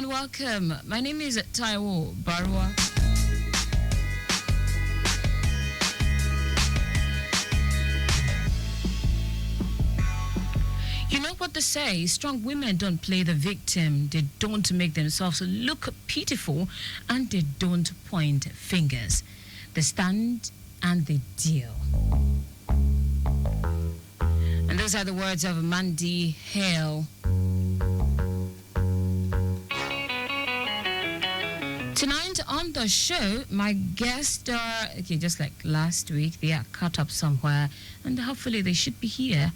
and welcome. My name is Taiwo Baruwa. You know what they say, strong women don't play the victim, they don't make themselves look pitiful, and they don't point fingers. They stand and they deal. And those are the words of Mandy Hale. Tonight on the show, my guests are, just like last week, they are caught up somewhere, and hopefully they should be here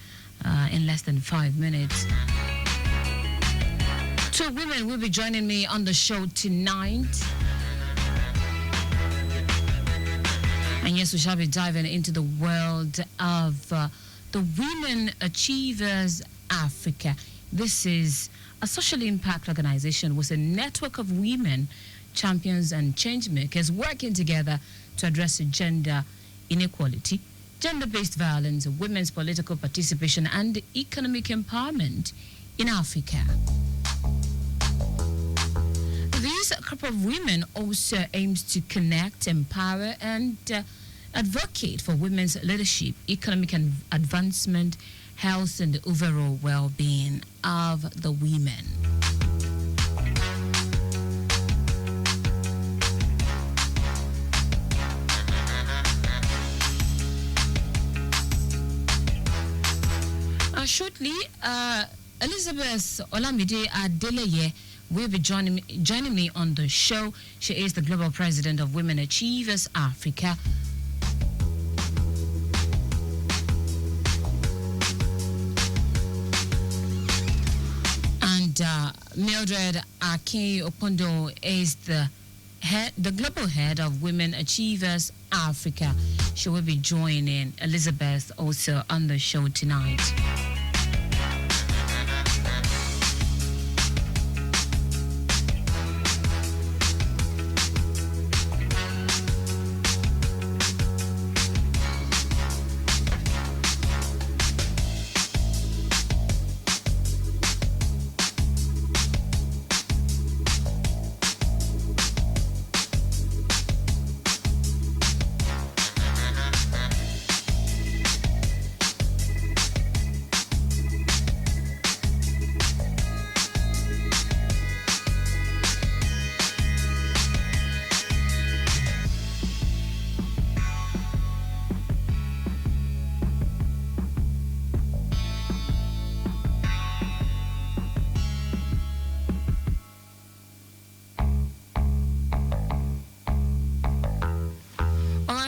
in less than 5 minutes. Two women will be joining me on the show tonight. And yes, we shall be diving into the world of the Women Achievers Africa. This is a social impact organization with a network of women champions and change makers working together to address gender inequality, gender-based violence, women's political participation, and economic empowerment in Africa. This group of women also aims to connect, empower, and advocate for women's leadership, economic advancement, health, and overall well-being of the women. Shortly, Elizabeth Lamide Adeleye will be joining me on the show. She is the Global President of Women Achievers Africa. And Mildred Akinyi Opondu is the global head of Women Achievers Africa. She will be joining Elizabeth also on the show tonight.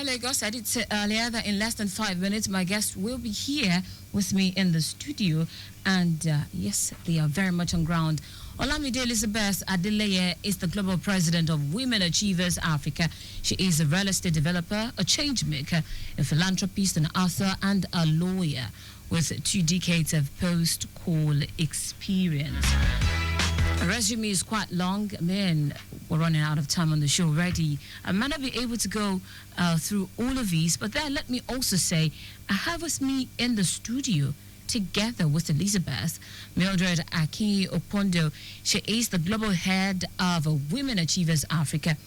Like I said, it's earlier that in less than 5 minutes, my guest will be here with me in the studio. And yes, they are very much on ground. Lamide Elizabeth Adeleye is the Global President of Women Achievers Africa. She is a real estate developer, a change maker, a philanthropist, an author, and a lawyer with 2 decades of post-call experience. Her resume is quite long. Man, we're running out of time on the show already. I might not be able to go through all of these, but then let me also say, I have with me in the studio, together with Elizabeth, Mildred Akinyi Opondu. She is the global head of Women Achievers Africa.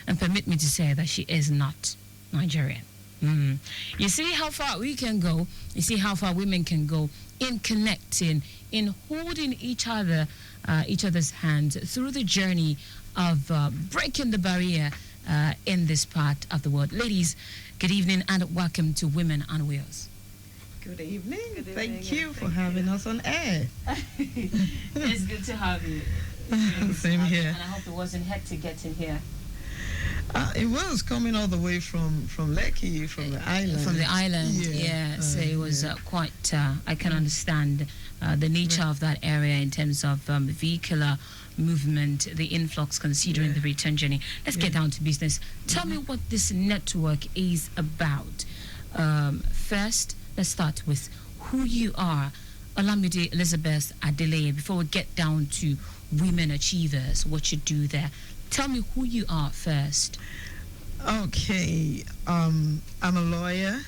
And permit me to say that she is not Nigerian. You see how far we can go. You see how far women can go in connecting, in holding each other's hands through the journey of breaking the barrier in this part of the world. Ladies, good evening and welcome to Women on Wheels. Good evening. Thank you for having us on air. It's good to have you. Same here. And I hope it wasn't hectic getting here. It was coming all the way from Lekki, from the island. From the island, yeah. So it was quite, I can understand the nature of that area in terms of vehicular movement, the influx, considering the return journey. Let's get down to business. Tell me what this network is about. First, let's start with who you are, Lamide Elizabeth Adeleye, before we get down to Women Achievers, what you do there. Tell me who you are first. Okay, I'm a lawyer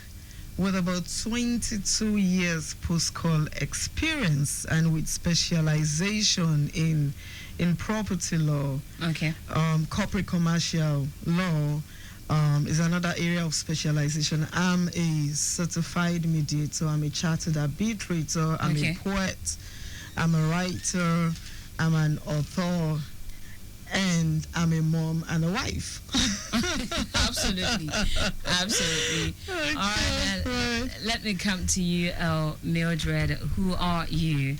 with about 22 years post-call experience and with specialization in in property law. Okay. Corporate commercial law is another area of specialization. I'm a certified mediator. I'm a chartered arbitrator. I'm a poet. I'm a writer. I'm an author. And I'm a mom and a wife. Absolutely. Absolutely. Okay, All right, then, let me come to you, Mildred. Who are you?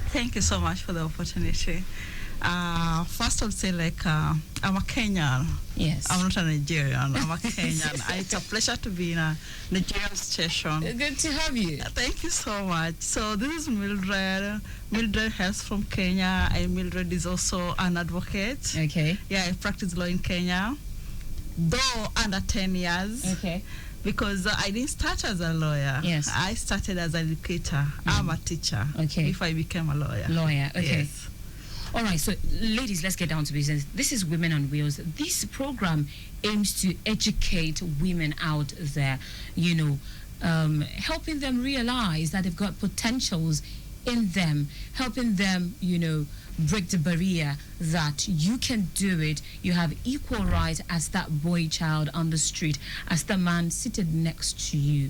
Thank you so much for the opportunity. First, I would say, I'm a Kenyan. Yes. I'm not a Nigerian. I'm a Kenyan. It's a pleasure to be in a Nigerian station. Good to have you. Thank you so much. So this is Mildred. Mildred hails from Kenya, and Mildred is also an advocate. Okay. Yeah, I practice law in Kenya, though under 10 years. Okay. Because I didn't start as a lawyer. Yes. I started as an educator. I'm a teacher. Okay. Before I became a lawyer. Lawyer. Okay. Yes. All right, so ladies, let's get down to business. This is Women on Wheels. This program aims to educate women out there, helping them realize that they've got potentials in them, helping them, break the barrier that you can do it. You have equal rights as that boy child on the street, as the man seated next to you.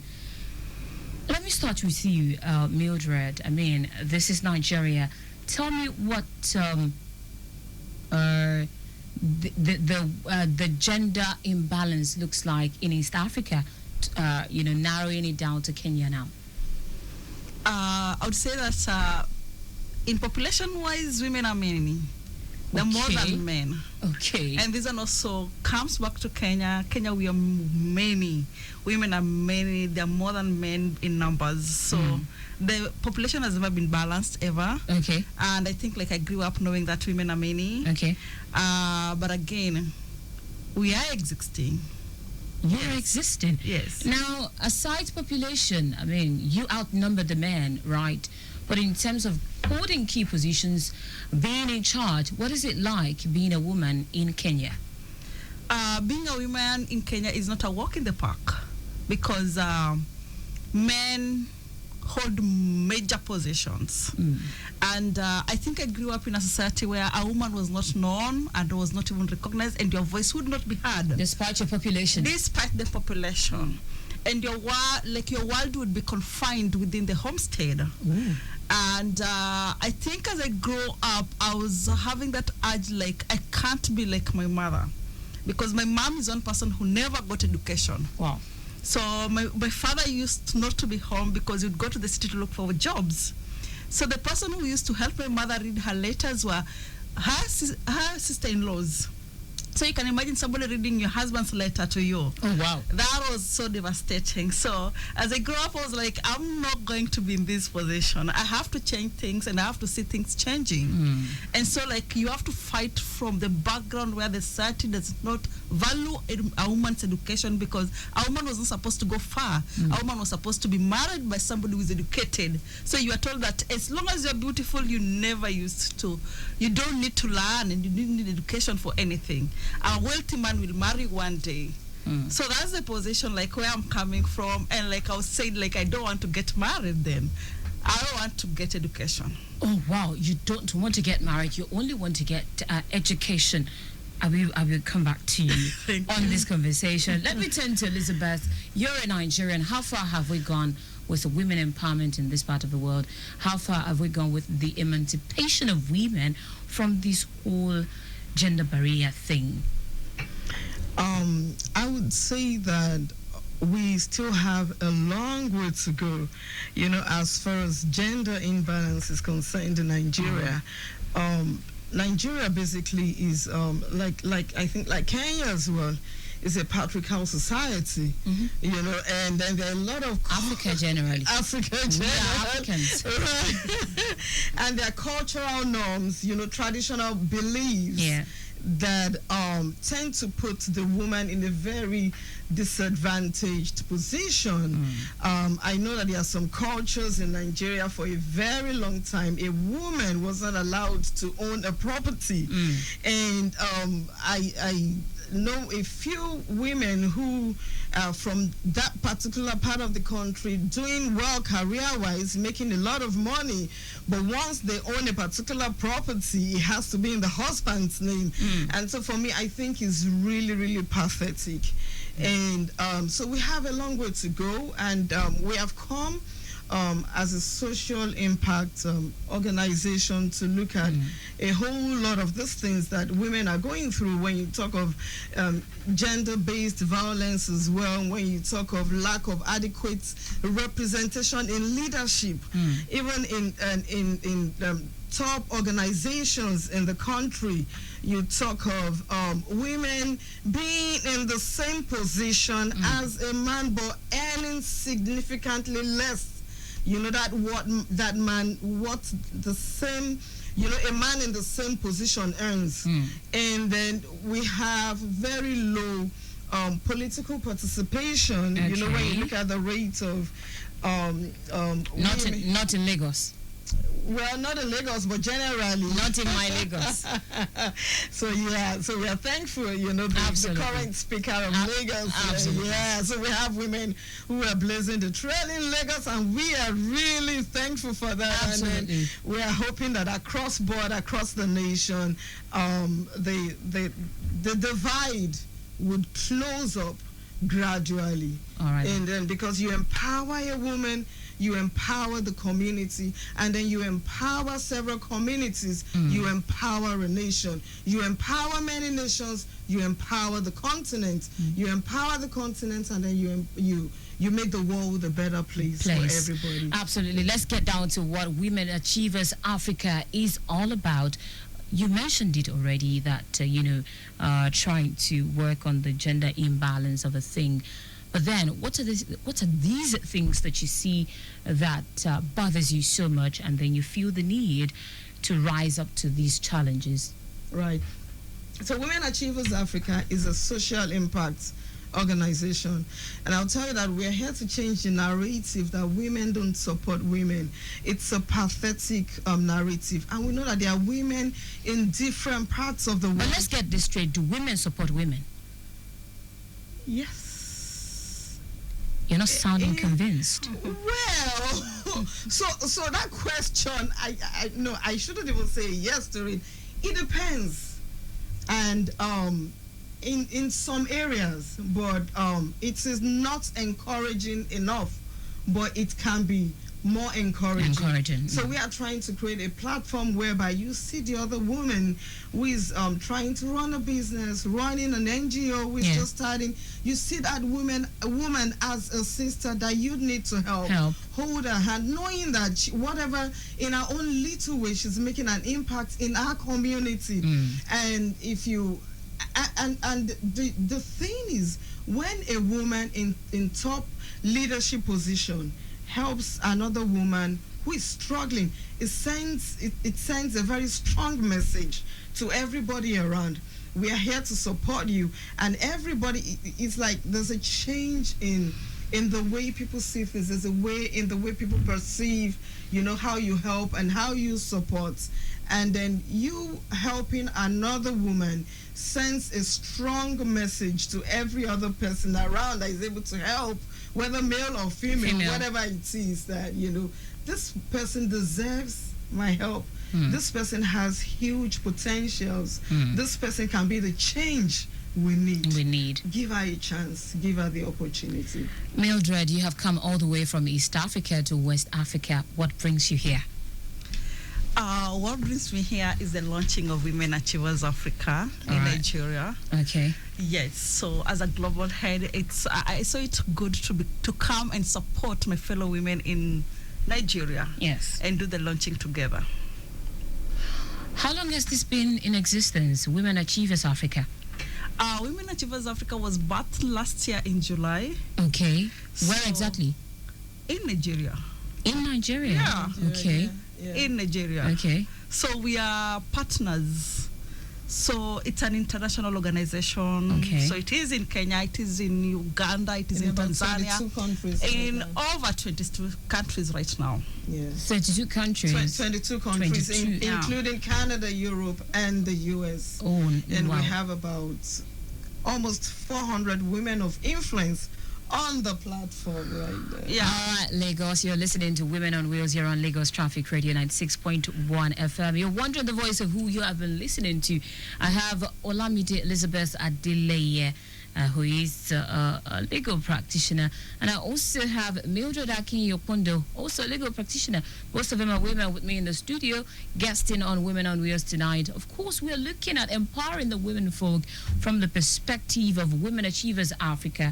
Let me start with you, Mildred. I mean, this is Nigeria. Tell me what the gender imbalance looks like in East Africa. Narrowing it down to Kenya now. I would say that in population-wise, women are many. They're more than men. Okay. And this one also comes back to Kenya. Kenya, we are many. Women are many. They're more than men in numbers. So the population has never been balanced ever. Okay. And I think I grew up knowing that women are many. Okay. But again, we are existing. You're existing. Yes. Now, aside population, I mean, you outnumber the men, right? But in terms of holding key positions, being in charge, what is it like being a woman in Kenya? Being a woman in Kenya is not a walk in the park because men hold major positions. And I think I grew up in a society where a woman was not known and was not even recognized, and your voice would not be heard. Despite your population? Despite the population. And your world would be confined within the homestead. And I think as I grew up, I was having that urge, I can't be like my mother. Because my mom is one person who never got education. Wow. So my father used not to be home because he would go to the city to look for jobs. So the person who used to help my mother read her letters were her sister-in-laws. So you can imagine somebody reading your husband's letter to you. Oh, wow. That was so devastating. So as I grew up, I was like, I'm not going to be in this position. I have to change things, and I have to see things changing. And so you have to fight from the background where the society does not value a woman's education, because a woman wasn't supposed to go far. A woman was supposed to be married by somebody who is educated. So you are told that as long as you're beautiful, you never used to. You don't need to learn, and you don't need education for anything. A wealthy man will marry one day. So that's the position where I'm coming from. And I was saying, I don't want to get married then. I don't want to get education. Oh, wow. You don't want to get married. You only want to get education. I will come back to you on this conversation. Let me turn to Elizabeth. You're a Nigerian. How far have we gone with women empowerment in this part of the world? How far have we gone with the emancipation of women from this whole gender barrier thing? I would say that we still have a long way to go, as far as gender imbalance is concerned in Nigeria. Nigeria basically is I think like Kenya as well, is a patriarchal society, and then there are a lot of Africa generally. Africans. Right. And there are cultural norms, traditional beliefs that tend to put the woman in a very disadvantaged position. I know that there are some cultures in Nigeria for a very long time a woman was not allowed to own a property, and know a few women who are from that particular part of the country doing well career-wise, making a lot of money, but once they own a particular property, it has to be in the husband's name. And so for me, I think it's really, really pathetic. And so we have a long way to go, and we have come as a social impact organization to look at a whole lot of these things that women are going through. When you talk of gender-based violence as well, when you talk of lack of adequate representation in leadership, even in top organizations in the country, you talk of women being in the same position as a man but earning significantly less. You know that a man in the same position earns. And then we have very low political participation. Okay. You know, when you look at the rate of not in Lagos. Well, not in Lagos, but generally. Not in my Lagos. So we are thankful, you know, the current speaker of Lagos. Absolutely. So we have women who are blazing the trail in Lagos, and we are really thankful for that. Absolutely. And then we are hoping that across the nation, the divide would close up gradually. All right. And then because you empower a woman, you empower the community, and then you empower several communities, you empower a nation, you empower many nations, you empower the continent, you empower the continent, and then you make the world a better place for everybody. Absolutely. Let's get down to what Women Achievers Africa is all about. You mentioned it already that, trying to work on the gender imbalance of a thing. But then, what are these things that you see that bothers you so much, and then you feel the need to rise up to these challenges? Right. So Women Achievers Africa is a social impact organization, and I'll tell you that we're here to change the narrative that women don't support women. It's a pathetic narrative, and we know that there are women in different parts of the world. But let's get this straight. Do women support women? Yes. You're not sounding convinced. Well, so that question, I shouldn't even say yes to it. It depends, and in some areas, but it is not encouraging enough, but it can be more encouraging. So we are trying to create a platform whereby you see the other woman who is trying to run a business, running an NGO, who is just starting. You see that a woman as a sister that you need to help. Hold her hand, knowing that whatever in her own little way, she's making an impact in our community. And if you and the thing is, when a woman in top leadership position helps another woman who is struggling, it sends a very strong message to everybody around. We are here to support you, and everybody, it's like there's a change in the way people see things. There's a way in the way people perceive, how you help and how you support. And then you helping another woman sends a strong message to every other person around that is able to help, whether male or female, whatever it is, that, this person deserves my help. This person has huge potentials. This person can be the change we need. Give her a chance. Give her the opportunity. Mildred, you have come all the way from East Africa to West Africa. What brings you here? What brings me here is the launching of Women Achievers Africa in Nigeria. Okay. Yes. So as a global head, I saw it good to come and support my fellow women in Nigeria. Yes. And do the launching together. How long has this been in existence, Women Achievers Africa? Women Achievers Africa was birthed last year in July. Okay. Where exactly? In Nigeria. In Nigeria? Yeah. Okay. Yeah. In Nigeria. Okay. So we are partners. So it's an international organization. Okay. So it is in Kenya, it is in Uganda, it is in Tanzania. 22 countries. In over 22 countries right now. Yes. 32 countries. 22 countries, 22, including Canada, Europe, and the US. Oh, and wow. we have about almost 400 women of influence on the platform right there. Yeah. All right, Lagos, you're listening to Women on Wheels here on Lagos Traffic Radio 96.1 FM. You're wondering the voice of who you have been listening to. I have Lamide Adeleye, who is a legal practitioner, and I also have Mildred Akinyi Opondu, also a legal practitioner. Both of them are women with me in the studio, guesting on Women on Wheels tonight. Of course, we're looking at empowering the women folk from the perspective of Women Achievers Africa.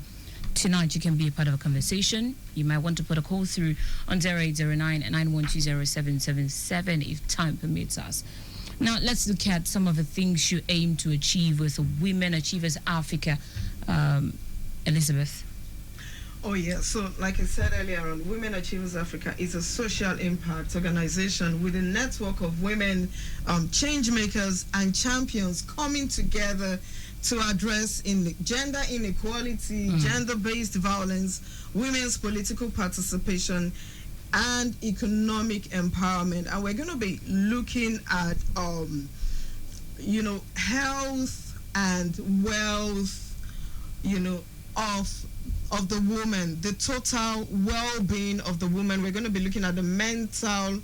Tonight, you can be a part of a conversation. You might want to put a call through on 0809-912-0777 if time permits us. Now, let's look at some of the things you aim to achieve with Women Achievers Africa. Elizabeth. Oh, yeah. So, like I said earlier on, Women Achievers Africa is a social impact organization with a network of women change makers and champions coming together to address gender inequality, gender-based violence, women's political participation, and economic empowerment. And we're going to be looking at, health and wealth, of the woman, the total well-being of the woman. We're going to be looking at the mental,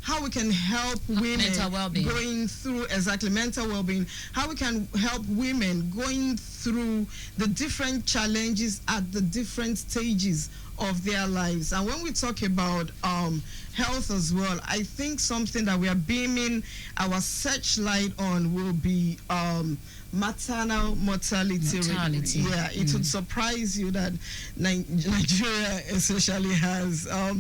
how we can help women mental well-being. Going through mental well-being, how we can help women going through the different challenges at the different stages of their lives. And when we talk about health as well, I think something that we are beaming our searchlight on will be maternal mortality rate. Yeah, it would surprise you that Nigeria essentially has a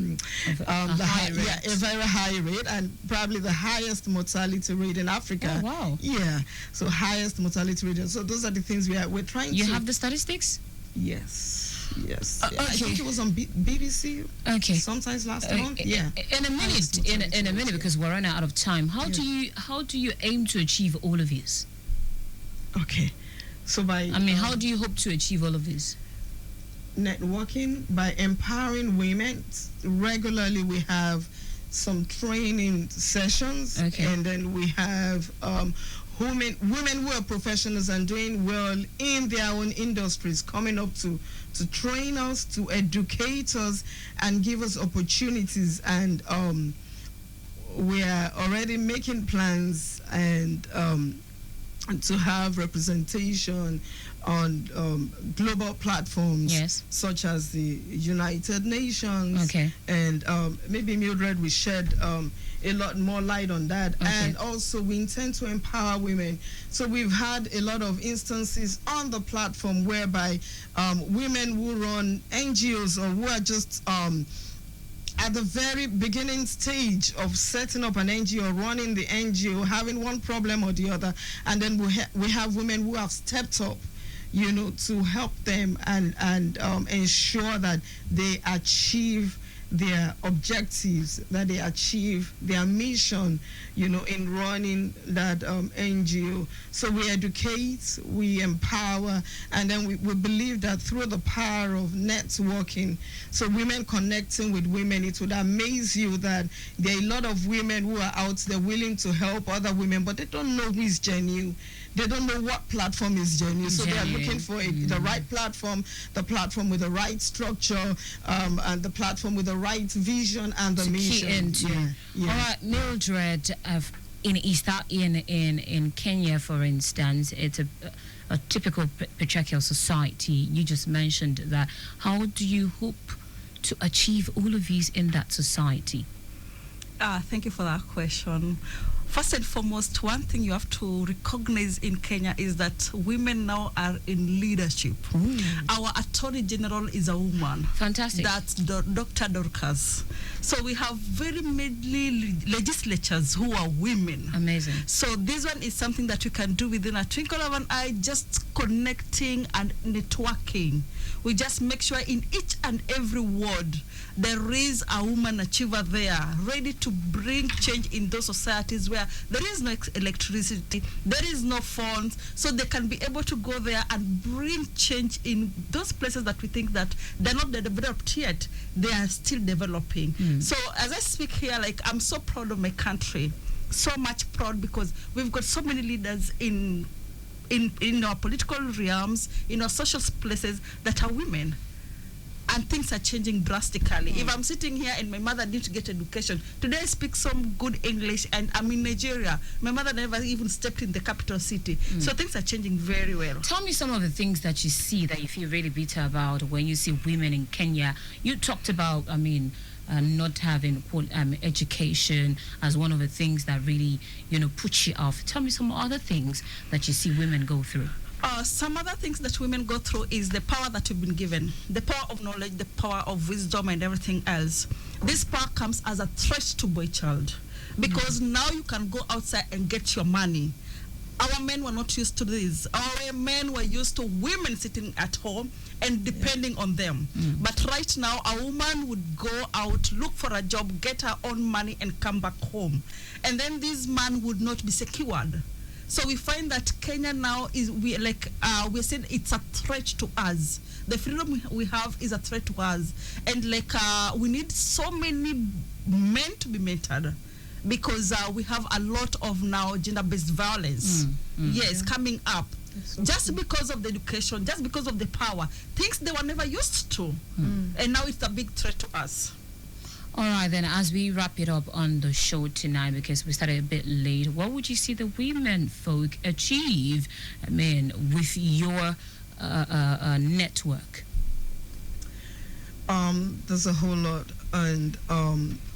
very high rate, and probably the highest mortality rate in Africa. Oh, wow. Yeah, so highest mortality rate. So those are the things we're trying to... You have the statistics? Yes. Yeah, okay. I think it was on BBC. Okay. Sometimes last month. Yeah. In a minute, because we're running out of time. How do you aim to achieve all of this? Okay. So how do you hope to achieve all of this? Networking, by empowering women. Regularly we have some training sessions, and then we have women who are professionals and doing well in their own industries coming up to train us, to educate us, and give us opportunities. And we are already making plans and to have representation on global platforms, such as the United Nations. And maybe Mildred will shed a lot more light on that. And also we intend to empower women. So we've had a lot of instances on the platform whereby women who run NGOs or who are just at the very beginning stage of setting up an NGO, running the NGO, having one problem or the other, and then we have women who have stepped up, to help them and ensure that they achieve their objectives, that they achieve their mission, in running that NGO. So we educate, we empower, and then we believe that through the power of networking, so women connecting with women, it would amaze you that there are a lot of women who are out there willing to help other women, but they don't know who is genuine. They don't know what platform is genuine. So they are looking for the right platform, the platform with the right structure, and the platform with the right vision and the mission. All right, Mildred, in Kenya, for instance, it's a typical patriarchal society. You just mentioned that. How do you hope to achieve all of these in that society? Thank you for that question. First and foremost, one thing you have to recognize in Kenya is that women now are in leadership. Our Attorney General is a woman. Fantastic. That's Dr. Dorcas. So we have very many legislatures who are women. Amazing. So this one is something that you can do within a twinkle of an eye, just connecting and networking. We just make sure in each and every ward there is a woman achiever there, ready to bring change in those societies where there is no electricity, there is no phones, so they can be able to go there and bring change in those places that we think that they're not developed yet, they are still developing. So as I speak here, I'm so proud of my country. so much proud because we've got so many leaders in our political realms, in our social places that are women. And things are changing drastically. If I'm sitting here and my mother didn't get education, today I speak some good English and I'm in Nigeria. My mother never even stepped in the capital city. So things are changing very well. Tell me some of the things that you see that you feel really bitter about when you see women in Kenya. You talked about, not having education as one of the things that really, puts you off. Tell me some other things that you see women go through. Some other things that women go through is the power that we've been given, the power of knowledge, the power of wisdom, and everything else. This power comes as a threat to boy child because now you can go outside and get your money. Our men were not used to this. Our men were used to women sitting at home and depending on them. But right now, a woman would go out, look for a job, get her own money, and come back home. And then this man would not be secured. So we find that Kenya now we said it's a threat to us. The freedom we have is a threat to us, and we need so many men to be mentored because we have a lot of now gender-based violence. Yes, coming up. Just because of the education, just because of the power, things they were never used to, and now it's a big threat to us. All right, then, as we wrap it up on the show tonight, because we started a bit late, what would you see the women folk achieve, with your network? There's a whole lot, and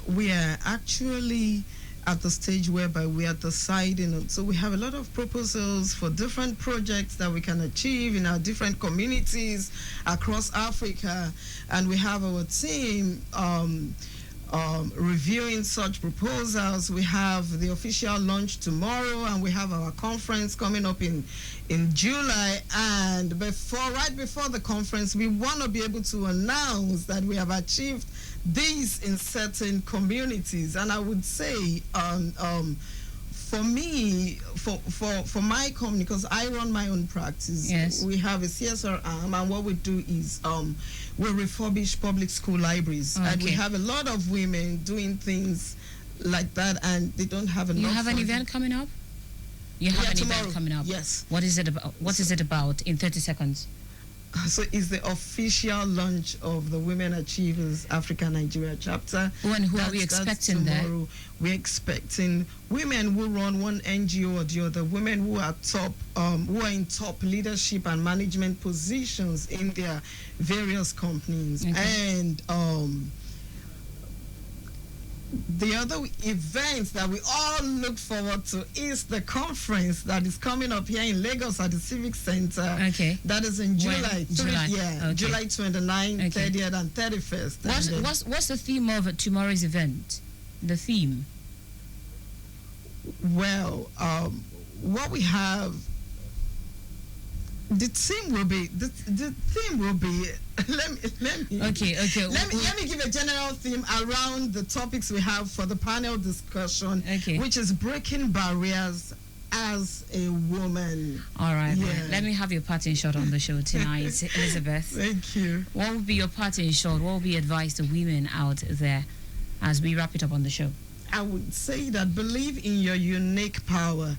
we are actually at the stage whereby we are deciding. So we have a lot of proposals for different projects that we can achieve in our different communities across Africa, and we have our team reviewing such proposals. We have the official launch tomorrow, and we have our conference coming up in July. And right before the conference, we want to be able to announce that we have achieved this in certain communities. And I would say, for me, for my company, because I run my own practice, yes, we have a CSR arm, and what we do is we refurbish public school libraries, and we have a lot of women doing things like that, and they don't have enough. You have an event coming up? You have an tomorrow. Event coming up? Yes. What is it about? What is it about in 30 seconds? So it's the official launch of the Women Achievers Africa Nigeria chapter. And who are we expecting there? We're expecting women who run one NGO or the other, women who are who are in top leadership and management positions in their various companies. And the other event that we all look forward to is the conference that is coming up here in Lagos at the Civic Center. That is in July. July 29th, 30th, and 31st. What's the theme of tomorrow's event? The theme? Well, what we have, the theme will be let me give a general theme around the topics we have for the panel discussion, which is breaking barriers as a woman. All right, let me have your parting shot on the show tonight, Elizabeth. Thank you. What would be your parting shot? What would be advice to women out there as we wrap it up on the show? I would say that believe in your unique power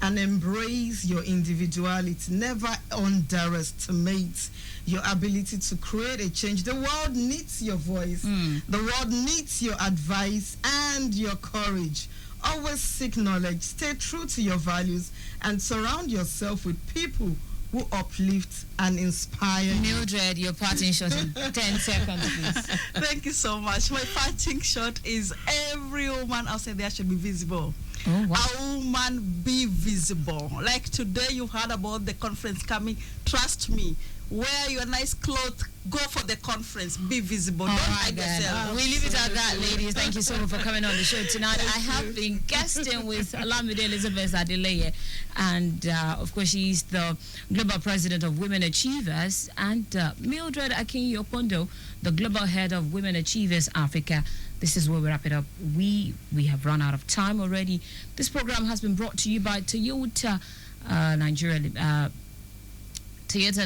and embrace your individuality. Never underestimate your ability to create a change. The world needs your voice. The world needs your advice and your courage. Always seek knowledge, stay true to your values, and surround yourself with people who uplift and inspire you. Mildred, your parting shot in 10 seconds, please. Thank you so much. My parting shot is every woman outside there should be visible. Oh, wow. A woman, be visible. Like today you heard about the conference coming. Trust me, wear your nice clothes, go for the conference, be visible. Don't hide yourself. We leave it at that, ladies. Thank you so much for coming on the show tonight. I have been guesting with Lamide Adeleye, and of course she's the Global President of Women Achievers, and Mildred Akinyi Opondu, the Global Head of Women Achievers Africa. This is where we wrap it up. We have run out of time already. This program has been brought to you by Toyota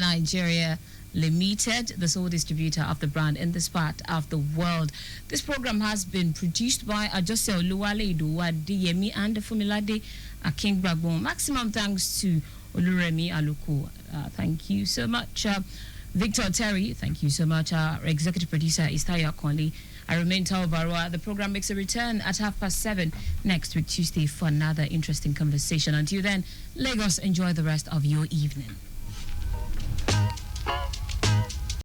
Nigeria Limited, the sole distributor of the brand in this part of the world. This program has been produced by Ajose Oluwale Iduwadeyemi and Funilade Akingbagbo. Maximum thanks to Oluremi Aluko. Thank you so much. Victor Terry, thank you so much. Our executive producer is Taiwo Baruwa. I remain Taiwo Baruwa. The program makes a return at 7:30 next week, Tuesday, for another interesting conversation. Until then, Lagos, enjoy the rest of your evening.